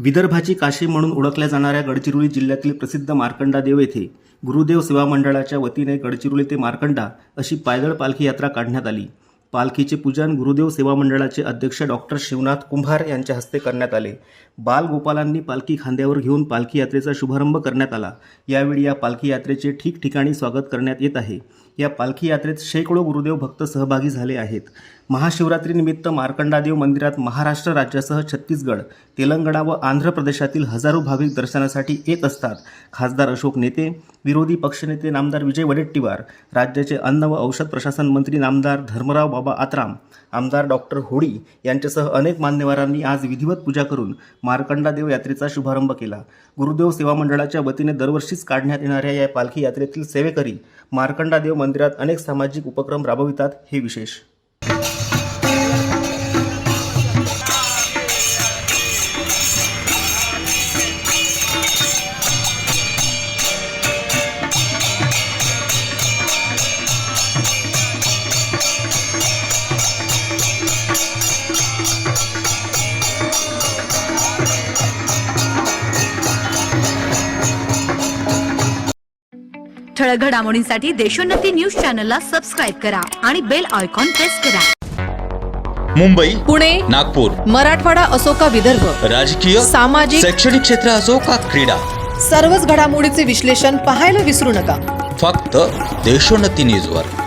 विदर्भाची काशी म्हणून ओळखल्या जाणाऱ्या गडचिरोली जिल्ह्यातील प्रसिद्ध मार्कंडा देव येथे गुरुदेव सेवा मंडळाच्या वतीने गडचिरोली ते मार्कंडा अशी पायदळ पालखी यात्रा काढण्यात आली। पालखीचे पूजन गुरुदेव सेवा मंडळाचे अध्यक्ष डॉक्टर शिवनाथ कुंभार यांच्या हस्ते करण्यात आले। बालगोपालांनी पालखी खांद्यावर घेऊन पालखी यात्रेचा शुभारंभ करण्यात आला। यावेळी या पालखी यात्रेचे ठिकठिकाणी स्वागत करण्यात येत आहे। या पालखी यात्रेत शेकडो गुरुदेव भक्त सहभागी झाले आहेत। महाशिवरात्रीनिमित्त मार्कंडा देव मंदिरात महाराष्ट्र राज्यासह छत्तीसगड, तेलंगणा व आंध्र प्रदेशातील हजारो भाविक दर्शनासाठी येत असतात। खासदार अशोक नेते, विरोधी पक्षनेते नामदार विजय वडेट्टीवार, राज्याचे अन्न व औषध प्रशासन मंत्री नामदार धर्मराव बाबा आत्राम, आमदार डॉक्टर होडी यांच्यासह अनेक मान्यवरांनी आज विधिवत पूजा करून मार्कंडा देव यात्रेचा शुभारंभ केला। गुरुदेव सेवा मंडळाच्या वतीने दरवर्षीच काढण्यात येणाऱ्या या पालखी यात्रेतील सेवेकरी मार्कंडा देव मंदिरात अनेक सामाजिक उपक्रम राबवितात, हे विशेष। ठळक घडामोडींसाठी देशोन्नती न्यूज चॅनलला सबस्क्राइब करा आणि बेल आयकॉन प्रेस करा। मुंबई, पुणे, नागपूर, मराठवाडा असो का विदर्भ, राजकीय, सामाजिक, शैक्षणिक क्षेत्र असो का क्रीडा, सर्वच घडामोडीचे विश्लेषण पाहायला विसरू नका। फक्त देशोन्नती न्यूजवर।